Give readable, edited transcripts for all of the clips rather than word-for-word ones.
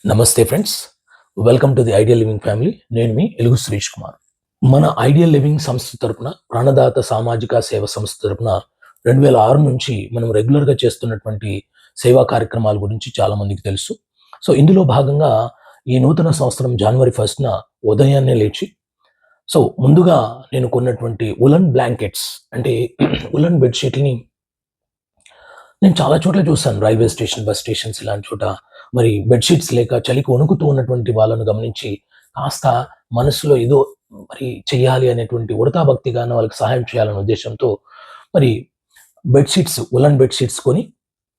నమస్తే friends, welcome to the ideal living family. నేను మీ ఎలుగు సురేష్ కుమార్. మన ఐడియల్ లివింగ్ సంస్థ తరపున, ప్రాణదాత సామాజిక సేవ సంస్థ తరపున 2006 నుంచి మనం రెగ్యులర్గా చేస్తున్నటువంటి సేవా కార్యక్రమాల గురించి చాలా మందికి తెలుసు. సో ఇందులో భాగంగా ఈ నూతన సంవత్సరం జనవరి 1న ఉదయాన్నే లేచి, సో ముందుగా నేను కొన్నటువంటి ఉలన్ బ్లాంకెట్స్ అంటే ఉలన్ బెడ్షీట్ని నేను చాలా చోట్ల చూసాను. రైల్వే స్టేషన్, బస్ స్టేషన్స్ ఇలాంటి చోట మరి బెడ్‌షీట్స్ లేక చలికి వణుకుతూ ఉన్నటువంటి వాళ్ళను గమనించి, కాస్త మనసులో ఏదో మరి చెయ్యాలి అనేటువంటి ఉడతా భక్తిగాను వాళ్ళకి సహాయం చేయాలనే ఉద్దేశ్యంతో మరి ఉలెన్ బెడ్‌షీట్స్ కొని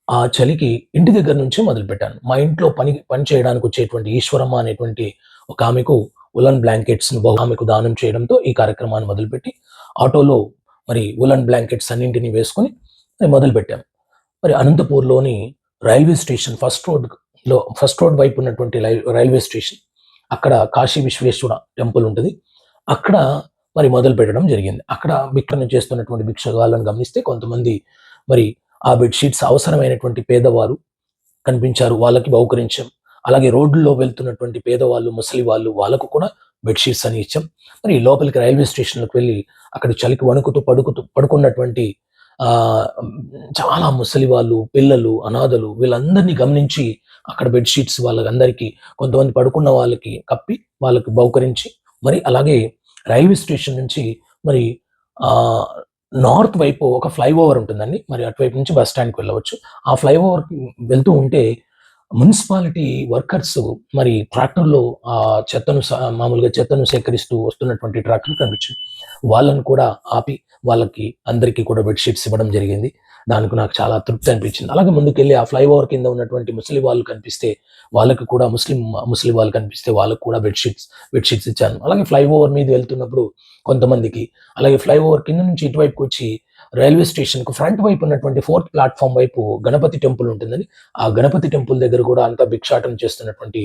ఆ చలికి ఇంటి దగ్గర నుంచే మొదలుపెట్టాను. మా ఇంట్లో పని చేయడానికి వచ్చేటువంటి ఈశ్వరమ్మ అనేటువంటి ఒక ఆమెకు ఉలెన్ బ్లాంకెట్స్‌ని ఆమెకు దానం చేయడంతో ఈ కార్యక్రమాన్ని మొదలుపెట్టి, ఆటోలో మరి ఉలెన్ బ్లాంకెట్స్ అన్నింటిని వేసుకొని మొదలుపెట్టాం. మరి అనంతపూర్‌లోని రైల్వే స్టేషన్ ఫస్ట్ రోడ్ వైపు ఉన్నటువంటి రైల్వే స్టేషన్, అక్కడ కాశీ విశ్వేశ్వర టెంపుల్ ఉంటుంది. అక్కడ మరి మొదలు పెట్టడం జరిగింది. అక్కడ భిక్షణ చేస్తున్నటువంటి భిక్షగాళ్ళను గమనిస్తే కొంతమంది మరి ఆ బెడ్‌షీట్స్ అవసరమైనటువంటి పేదవారు కనిపించారు. వాళ్ళకి బహుకరించాం. అలాగే రోడ్డులో వెళ్తున్నటువంటి పేదవాళ్ళు, ముసలి వాళ్ళు, వాళ్ళకు కూడా బెడ్‌షీట్స్ అని ఇచ్చాం. మరి లోపలికి రైల్వే స్టేషన్‌లోకి వెళ్ళి అక్కడ చలికి వణుకుతూ పడుకున్నటువంటి చాలా ముసలి వాళ్ళు, పిల్లలు, అనాథలు వీళ్ళందరినీ గమనించి అక్కడ బెడ్‌షీట్స్ వాళ్ళందరికీ, కొంతమంది పడుకున్న వాళ్ళకి కప్పి వాళ్ళకి బహుకరించి, మరి అలాగే రైల్వే స్టేషన్ నుంచి మరి ఆహ్, నార్త్ వైపు ఒక ఫ్లైఓవర్ ఉంటుందండి. మరి అటువైపు నుంచి బస్ స్టాండ్‌కి వెళ్ళవచ్చు. ఆ ఫ్లైఓవర్‌కి వెళ్తూ ఉంటే మున్సిపాలిటీ వర్కర్స్ మరి ట్రాక్టర్‌లో మామూలుగా చెత్తను సేకరిస్తూ వస్తున్నటువంటి ట్రాక్టర్ కనిపించింది. వాళ్ళని కూడా ఆపి వాళ్ళకి అందరికీ కూడా బెడ్‌షీట్స్ ఇవ్వడం జరిగింది. దానికి నాకు చాలా తృప్తి అనిపించింది. అలాగే ముందుకెళ్ళి ఆ ఫ్లైఓవర్ కింద ఉన్నటువంటి ముసలి వాళ్ళు కనిపిస్తే వాళ్ళకి కూడా ముసలి వాళ్ళు కనిపిస్తే వాళ్ళకి కూడా బెడ్‌షీట్స్ ఇచ్చాను. అలాగే ఫ్లైఓవర్ మీద వెళ్తున్నప్పుడు కొంతమందికి, అలాగే ఫ్లైఓవర్ కింద నుంచి ఇటువైపుకొచ్చి రైల్వే స్టేషన్‌కు ఫ్రంట్ వైపు ఉన్నటువంటి 4థ్ ప్లాట్‌ఫార్మ్ వైపు గణపతి టెంపుల్ ఉంటుందని, ఆ గణపతి టెంపుల్ దగ్గర కూడా అంతా భిక్షాటన చేస్తున్నటువంటి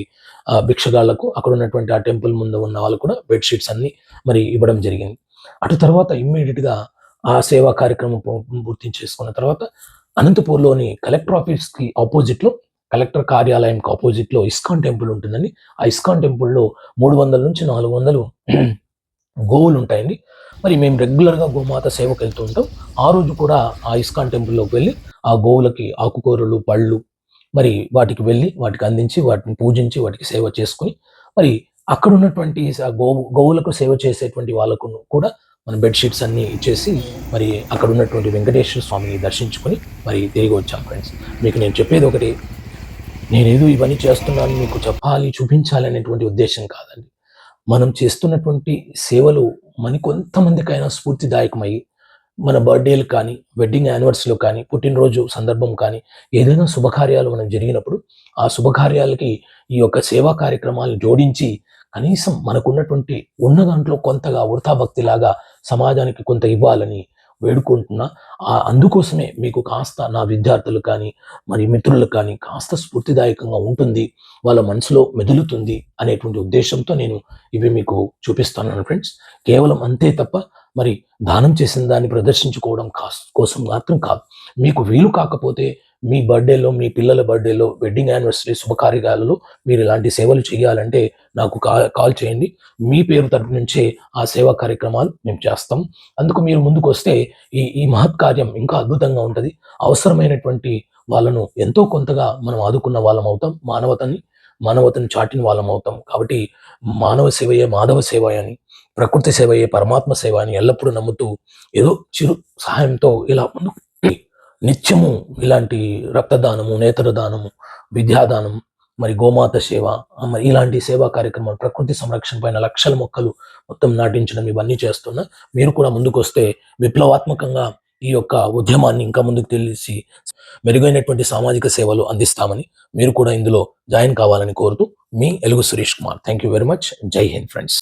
భిక్షగాళ్ళకు, అక్కడ ఉన్నటువంటి ఆ టెంపుల్ ముందు ఉన్న వాళ్ళకు కూడా బెడ్‌షీట్స్ అన్నీ మరి ఇవ్వడం జరిగింది. అటు తర్వాత ఇమ్మీడియేట్‌గా ఆ సేవా కార్యక్రమం పూర్తి చేసుకున్న తర్వాత అనంతపూర్‌లోని కలెక్టర్ ఆఫీస్‌కి అపోజిట్‌లో, కలెక్టర్ కార్యాలయంకి అపోజిట్‌లో ఇస్కాన్ టెంపుల్ ఉంటుందండి. ఆ ఇస్కాన్ టెంపుల్‌లో 300-400 గోవులు ఉంటాయండి. మరి మేము రెగ్యులర్‌గా గోమాత సేవకెళ్తూ ఉంటాం. ఆ రోజు కూడా ఆ ఇస్కాన్ టెంపుల్‌లోకి వెళ్ళి, ఆ గోవులకి ఆకుకూరలు, పళ్ళు మరి వాటికి వెళ్ళి, వాటికి అందించి, వాటిని పూజించి, వాటికి సేవ చేసుకొని, మరి అక్కడున్నటువంటి గోవులకు సేవ చేసేటువంటి వాళ్ళకు కూడా మనం బెడ్‌షీట్స్ అన్నీ ఇచ్చేసి, మరి అక్కడున్నటువంటి వెంకటేశ్వర స్వామిని దర్శించుకొని మరి తిరిగి వచ్చాం ఫ్రెండ్స్. మీకు నేను చెప్పేది ఒకటే, నేనేదో ఇవన్నీ చేస్తున్నాను మీకు చెప్పాలి, చూపించాలి అనేటువంటి ఉద్దేశ్యం కాదండి. మనం చేస్తున్నటువంటి సేవలు కొంతమందికైనా స్ఫూర్తిదాయకమై, మన బర్త్‌డేలు కానీ, వెడ్డింగ్ యానివర్సరీలో కానీ, పుట్టినరోజు సందర్భం కానీ, ఏదైనా శుభకార్యాలు మనకు జరిగినప్పుడు, ఆ శుభకార్యాలకి ఈ యొక్క సేవా కార్యక్రమాలను జోడించి, కనీసం మనకున్నటువంటి ఉన్న దాంట్లో కొంతగా వృథాభక్తిలాగా సమాజానికి కొంత ఇవ్వాలని వేడుకుంటున్నా. అందుకోసమే మీకు కాస్త నా విద్యార్థులు కానీ, మరి మిత్రులకు కానీ కాస్త స్ఫూర్తిదాయకంగా ఉంటుంది. వాళ్ళ మనసులో మెదులుతుంది అనేటువంటి ఉద్దేశ్యంతో నేను ఇవి మీకు చూపిస్తున్నాను ఫ్రెండ్స్. కేవలం అంతే తప్ప మరి దానం చేసిన దాన్ని ప్రదర్శించుకోవడం కోసం మాత్రం కాదు. మీకు వీలు కాకపోతే మీ బర్త్‌డేలో, మీ పిల్లల బర్త్‌డేలో, వెడ్డింగ్ యానివర్సరీ శుభకార్యాలలో మీరు ఇలాంటి సేవలు చేయాలంటే నాకు కాల్ చేయండి. మీ పేరు తరపు నుంచే ఆ సేవా కార్యక్రమాలు మేము చేస్తాం. అందుకు మీరు ముందుకొస్తే ఈ మహత్ కార్యం ఇంకా అద్భుతంగా ఉంటది. అవసరమైనటువంటి వాళ్ళను ఎంతో కొంతగా మనం ఆదుకున్న వాళ్ళమవుతాం. మానవతని చాటిన వాళ్ళమవుతాం. కాబట్టి మానవ సేవయే మాధవ సేవ అని, ప్రకృతి సేవయే పరమాత్మ సేవ అని ఎల్లప్పుడూ నమ్ముతూ, ఏదో చిరు సహాయంతో ఇలా ముందుకు నిత్యము ఇలాంటి రక్తదానము, నేత్రదానము, విద్యాదానం, మరి గోమాత సేవ, మరి ఇలాంటి సేవా కార్యక్రమాలు, ప్రకృతి సంరక్షణ పైన లక్షల మొక్కలు మొత్తం నాటించడం ఇవన్నీ చేస్తున్నా. మీరు కూడా ముందుకొస్తే విప్లవాత్మకంగా ఈ యొక్క ఉద్యమాన్ని ఇంకా ముందుకు తెలిసి మెరుగైనటువంటి సామాజిక సేవలు అందిస్తామని, మీరు కూడా ఇందులో జాయిన్ కావాలని కోరుతూ మీ ఎలుగు Suresh Kumar. Thank you very much. జై హింద్ ఫ్రెండ్స్.